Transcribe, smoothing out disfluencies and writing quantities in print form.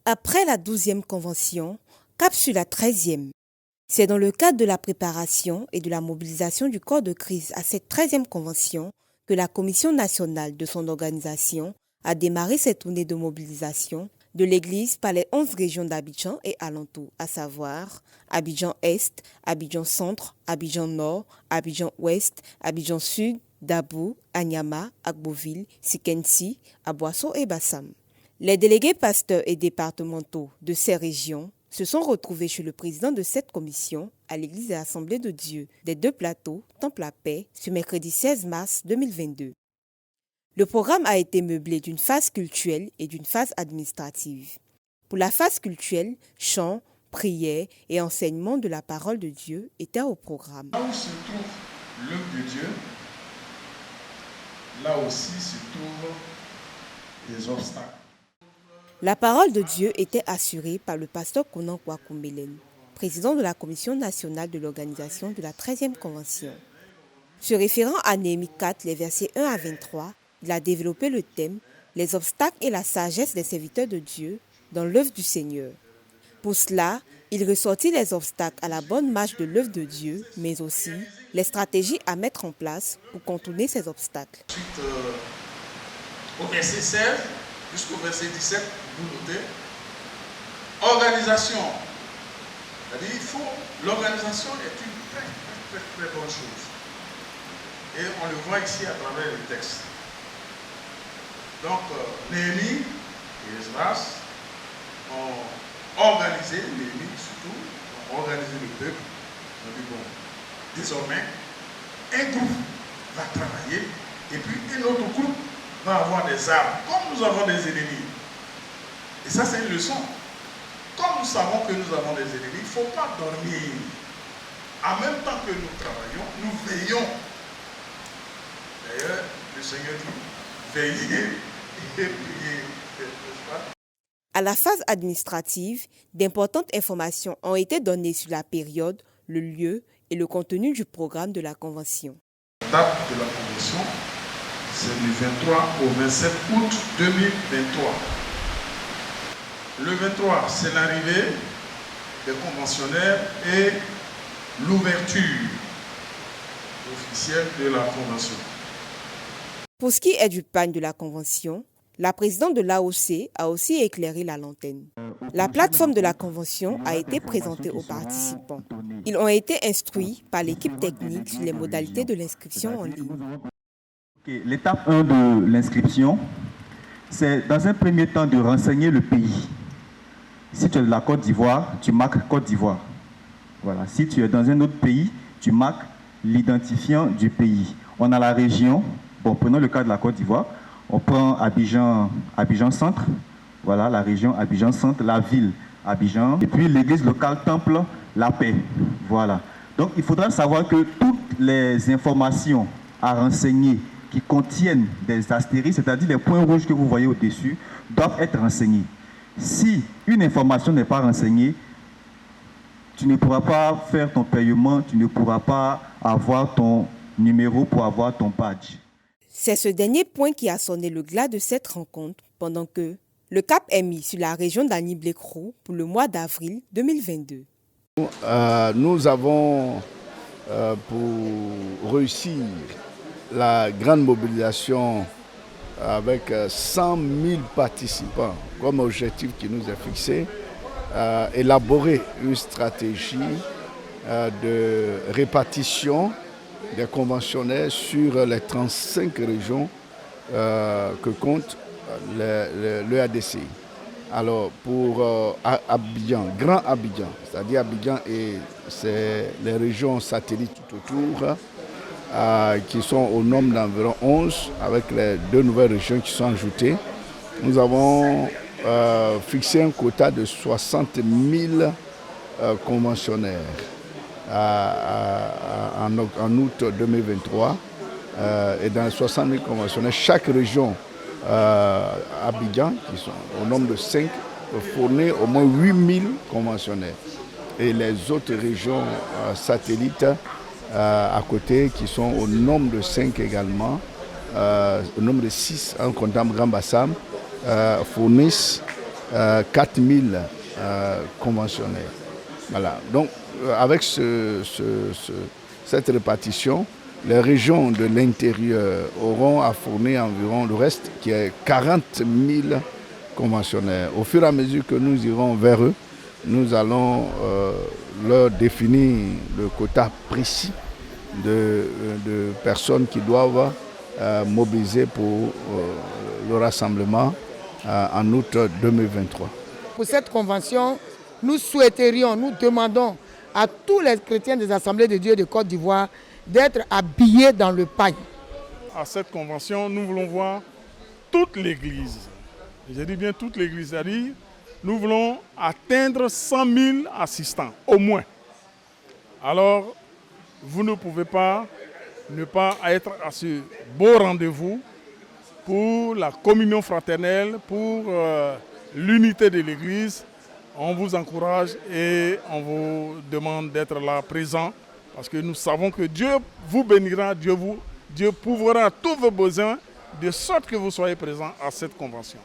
Après la 12e convention, cap sur la 13e. C'est dans le cadre de la préparation et de la mobilisation du corps de crise à cette 13e convention que la Commission nationale de son organisation a démarré cette tournée de mobilisation de l'Église par les 11 régions d'Abidjan et alentours, à savoir Abidjan-Est, Abidjan-Centre, Abidjan-Nord, Abidjan-Ouest, Abidjan-Sud, Dabou, Anyama, Agboville, Sikensi, Aboasso et Bassam. Les délégués pasteurs et départementaux de ces régions se sont retrouvés chez le président de cette commission à l'église de l'Assemblée de Dieu des Deux Plateaux, Temple la Paix, ce mercredi 16 mars 2022. Le programme a été meublé d'une phase cultuelle et d'une phase administrative. Pour la phase cultuelle, chants, prières et enseignement de la parole de Dieu étaient au programme. Là où se trouve l'œuvre de Dieu, là aussi se trouvent les obstacles. La parole de Dieu était assurée par le pasteur Konan Kwakumbelen, président de la Commission nationale de l'organisation de la 13e convention. Se référant à Néhémie 4, les versets 1 à 23, il a développé le thème « Les obstacles et la sagesse des serviteurs de Dieu dans l'œuvre du Seigneur ». Pour cela, il ressortit les obstacles à la bonne marche de l'œuvre de Dieu, mais aussi les stratégies à mettre en place pour contourner ces obstacles. Ensuite, au verset 16 jusqu'au verset 17, vous notez, organisation. C'est-à-dire, l'organisation est une très bonne chose. Et on le voit ici à travers le texte. Donc, Néhémie et Esdras ont organisé, Néhémie surtout, ont organisé le peuple. On dit, bon, désormais, un groupe va travailler et puis un autre groupe va avoir des armes, comme nous avons des ennemis. Et ça, c'est une leçon. Comme nous savons que nous avons des ennemis, il ne faut pas dormir. En même temps que nous travaillons, nous veillons. D'ailleurs, le Seigneur dit, veillez et priez. À la phase administrative, d'importantes informations ont été données sur la période, le lieu et le contenu du programme de la Convention. La date de la Convention, c'est du 23 au 27 août 2023. Le 23, c'est l'arrivée des conventionnaires et l'ouverture officielle de la Convention. Pour ce qui est du PAN de la Convention, la présidente de l'AOC a aussi éclairé la lanterne. La plateforme de la Convention a été présentée aux participants. Ils ont été instruits par l'équipe technique sur les modalités de l'inscription en ligne. L'étape 1 de l'inscription, c'est dans un premier temps de renseigner le pays. Si tu es de la Côte d'Ivoire, tu marques Côte d'Ivoire. Voilà. Si tu es dans un autre pays, tu marques l'identifiant du pays. On a la région, bon, prenons le cas de la Côte d'Ivoire, on prend Abidjan Centre, voilà la région Abidjan Centre, la ville Abidjan, et puis l'église locale Temple la Paix. Voilà. Donc il faudra savoir que toutes les informations à renseigner qui contiennent des astérisques, c'est-à-dire les points rouges que vous voyez au-dessus, doivent être renseignés. Si une information n'est pas renseignée, tu ne pourras pas faire ton paiement, tu ne pourras pas avoir ton numéro pour avoir ton badge. C'est ce dernier point qui a sonné le glas de cette rencontre pendant que le cap est mis sur la région d'Annie-Blécrou pour le mois d'avril 2022. Nous avons, pour réussir la grande mobilisation avec 100 000 participants comme objectif qui nous est fixé, élaborer une stratégie de répartition des conventionnaires sur les 35 régions que compte l'EADCI. Alors pour Abidjan, Grand Abidjan, c'est-à-dire Abidjan et c'est les régions satellites tout autour, qui sont au nombre d'environ 11, avec les 2 nouvelles régions qui sont ajoutées. Nous avons fixé un quota de 60 000 conventionnaires en août 2023. Et dans les 60 000 conventionnaires, chaque région Abidjan, qui sont au nombre de 5, fournir au moins 8000 conventionnels. Et les autres régions satellites à côté, qui sont au nombre de 5 également, au nombre de 6 en comptant Grand Bassam, fournissent 4000 conventionnels. Voilà. Donc, avec cette répartition, les régions de l'intérieur auront à fournir environ le reste, qui est 40 000 conventionnels. Au fur et à mesure que nous irons vers eux, nous allons leur définir le quota précis de personnes qui doivent mobiliser pour le rassemblement en août 2023. Pour cette convention, nous souhaiterions, nous demandons à tous les chrétiens des Assemblées de Dieu de Côte d'Ivoire d'être habillés dans le pagne. À cette convention, nous voulons voir toute l'Église. Je dis bien toute l'Église, c'est-à-dire nous voulons atteindre 100 000 assistants, au moins. Alors, vous ne pouvez pas ne pas être à ce beau rendez-vous pour la communion fraternelle, pour l'unité de l'Église. On vous encourage et on vous demande d'être là présent parce que nous savons que Dieu vous bénira, Dieu pourvoira tous vos besoins de sorte que vous soyez présents à cette convention.